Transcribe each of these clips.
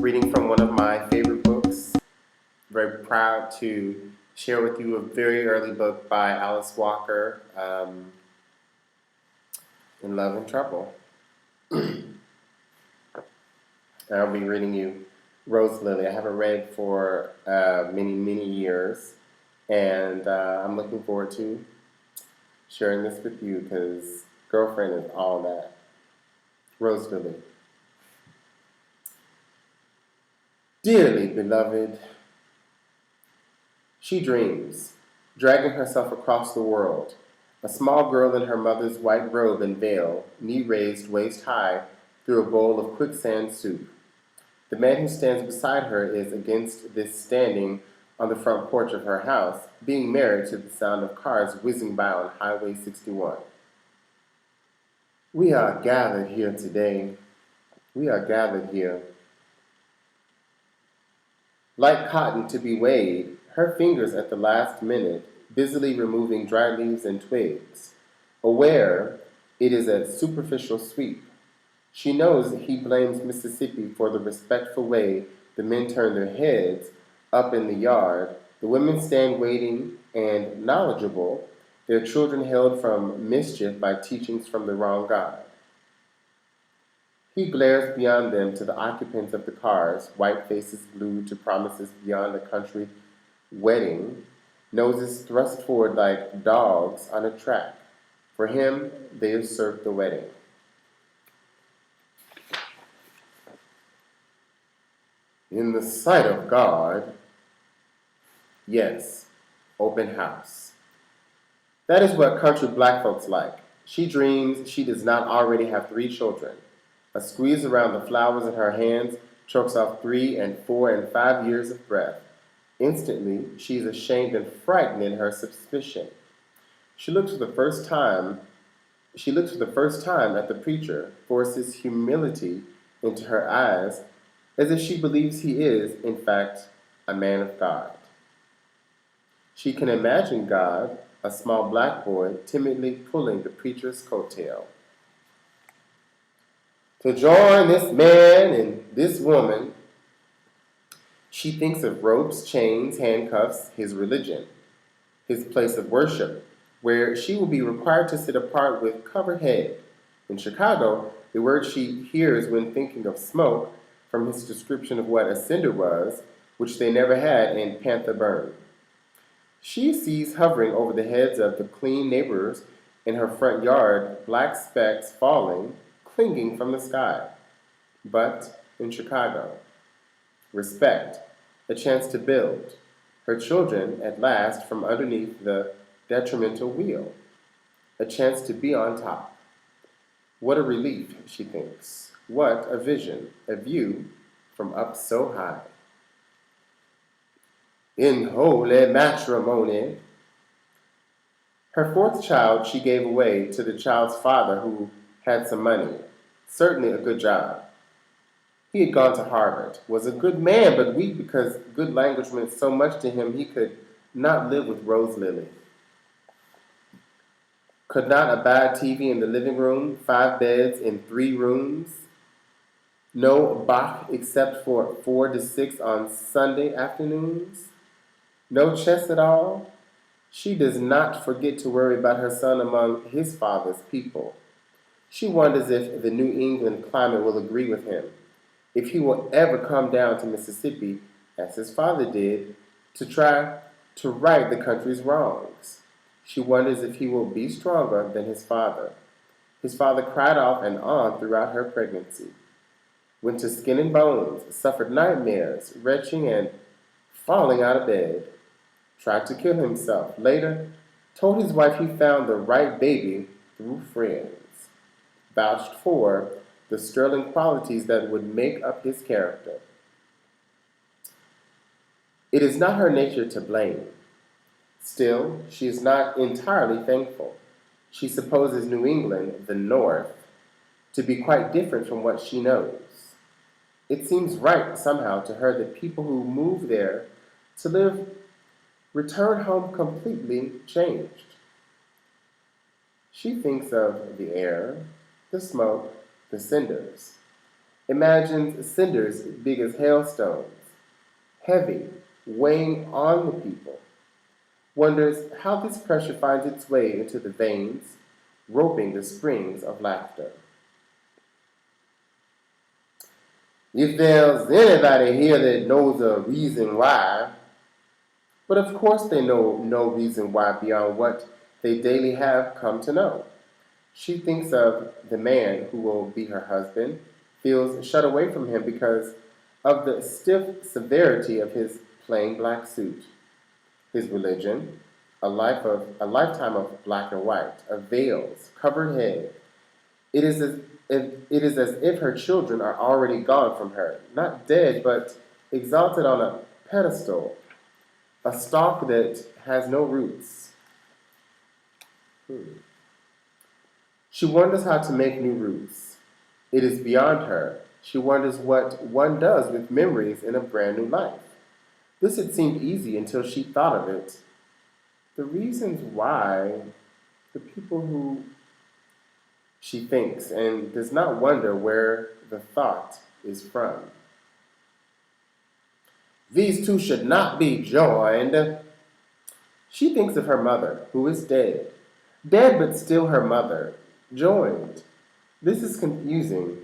reading from one of my favorite books. Very proud to share with you a very early book by Alice Walker, In Love and Trouble. I'll be reading you Roselily. I haven't read for many years, and I'm looking forward to sharing this with you because girlfriend is all that. Roselily. Dearly beloved, she dreams, dragging herself across the world, a small girl in her mother's white robe and veil, knee-raised waist high, through a bowl of quicksand soup. The man who stands beside her is against this standing on the front porch of her house, being married to the sound of cars whizzing by on Highway 61. We are gathered here today. We are gathered here. Like cotton to be weighed, her fingers at the last minute, busily removing dry leaves and twigs, aware it is a superficial sweep. She knows he blames Mississippi for the respectful way the men turn their heads up in the yard, the women stand waiting and knowledgeable, their children held from mischief by teachings from the wrong God. He glares beyond them to the occupants of the cars, white faces glued to promises beyond a country wedding, noses thrust forward like dogs on a track. For him, they usurp the wedding. In the sight of God, yes, open house. That is what country black folks like. She dreams she does not already have 3 children. A squeeze around the flowers in her hands chokes off 3 and 4 and 5 years of breath. Instantly, she is ashamed and frightened in her suspicion. She looks for the first time at the preacher, forces humility into her eyes, as if she believes he is, in fact, a man of God. She can imagine God, a small black boy, timidly pulling the preacher's coattail. To join this man and this woman, she thinks of ropes, chains, handcuffs, his religion, his place of worship, where she will be required to sit apart with covered head. In Chicago, the word she hears when thinking of smoke from his description of what a cinder was, which they never had in Panther Burn. She sees hovering over the heads of the clean neighbors in her front yard black specks falling, clinging from the sky. But in Chicago, respect, a chance to build, her children at last from underneath the detrimental wheel, a chance to be on top. What a relief, she thinks. What a vision, a view from up so high. In holy matrimony. Her 4th child she gave away to the child's father who had some money, certainly a good job. He had gone to Harvard, was a good man, but weak because good language meant so much to him he could not live with Roselily. Could not abide TV in the living room, 5 beds in 3 rooms. No Bach except for 4 to 6 on Sunday afternoons. No chess at all. She does not forget to worry about her son among his father's people. She wonders if the New England climate will agree with him, if he will ever come down to Mississippi, as his father did, to try to right the country's wrongs. She wonders if he will be stronger than his father. His father cried off and on throughout her pregnancy, went to skin and bones, suffered nightmares, retching and falling out of bed, tried to kill himself. Later, told his wife he found the right baby through friends, vouched for the sterling qualities that would make up his character. It is not her nature to blame. Still, she is not entirely thankful. She supposes New England, the North, to be quite different from what she knows. It seems right somehow to her that people who move there to live return home completely changed. She thinks of the air, the smoke, the cinders. imagines cinders big as hailstones, heavy, weighing on the people, wonders how this pressure finds its way into the veins, roping the springs of laughter. If there's anybody here that knows a reason why, but of course they know no reason why beyond what they daily have come to know. She thinks of the man who will be her husband, feels shut away from him because of the stiff severity of his plain black suit, his religion, a lifetime of black and white, of veils, covered head. It is as if her children are already gone from her, not dead, but exalted on a pedestal, a stalk that has no roots. She wonders how to make new roots. It is beyond her. She wonders what one does with memories in a brand new life. This had seemed easy until she thought of it. The reasons why, the people who she thinks, and does not wonder where the thought is from. These two should not be joined. She thinks of her mother, who is dead. Dead, but still her mother. Joined. This is confusing.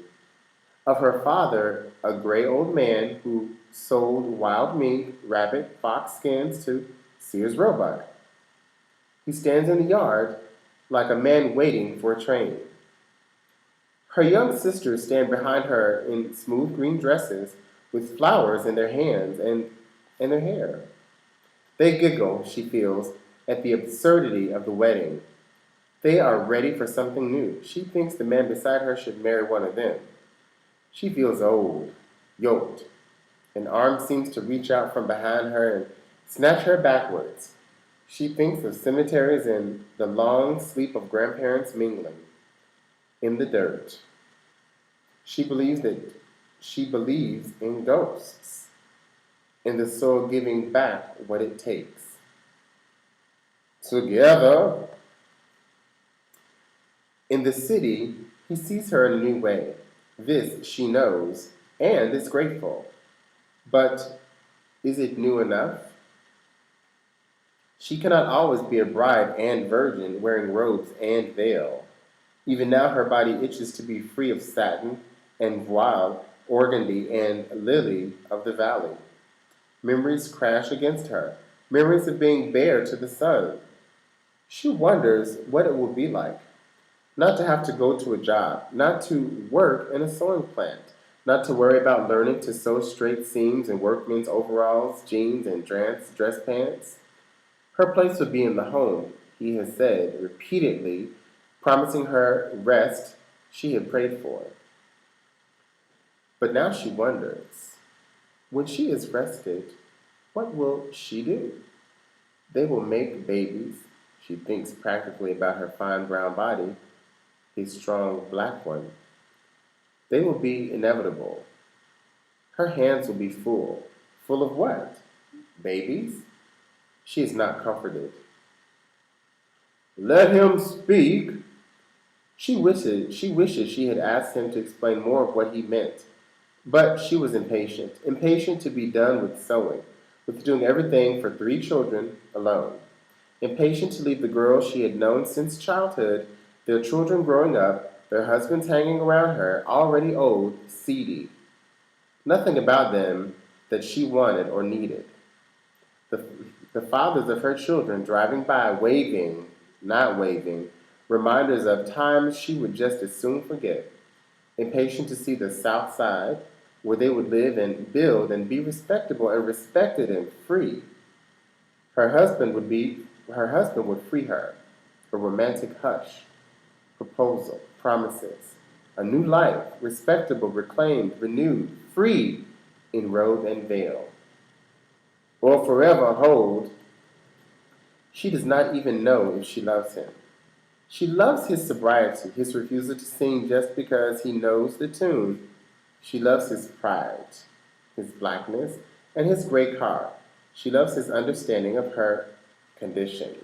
Of her father, a gray old man who sold wild mink, rabbit, fox skins to Sears Roebuck. He stands in the yard like a man waiting for a train. Her young sisters stand behind her in smooth green dresses with flowers in their hands and in their hair. They giggle, she feels, at the absurdity of the wedding. They are ready for something new. She thinks the man beside her should marry one of them. She feels old, yoked. An arm seems to reach out from behind her and snatch her backwards. She thinks of cemeteries and the long sleep of grandparents mingling in the dirt. She believes in ghosts, in the soul giving back what it takes. Together. In the city, he sees her in a new way. This she knows and is grateful. But is it new enough? She cannot always be a bride and virgin, wearing robes and veil. Even now her body itches to be free of satin and voile, organdy and lily of the valley. Memories crash against her, memories of being bare to the sun. She wonders what it will be like. Not to have to go to a job, not to work in a sewing plant, not to worry about learning to sew straight seams in workmen's overalls, jeans, and dress pants. Her place would be in the home, he has said repeatedly, promising her rest she had prayed for. But now she wonders, when she is rested, what will she do? They will make babies. She thinks practically about her fine brown body, his strong black one. They will be inevitable. Her hands will be full. Full of what? Babies? She is not comforted. Let him speak. She wishes she had asked him to explain more of what he meant. But she was impatient to be done with sewing, with doing everything for 3 children alone. Impatient to leave the girls she had known since childhood, their children growing up, their husbands hanging around her, already old, seedy. Nothing about them that she wanted or needed. The fathers of her children driving by, waving, not waving, reminders of times she would just as soon forget. Impatient to see the South Side, where they would live and build and be respectable and respected and free. Her husband would free her. A romantic hush, proposal, promises, a new life, respectable, reclaimed, renewed, free in robe and veil. Or forever hold. She does not even know if she loves him. She loves his sobriety, his refusal to sing just because he knows the tune. She loves his pride, his blackness, and his gray car. She loves his understanding of her condition.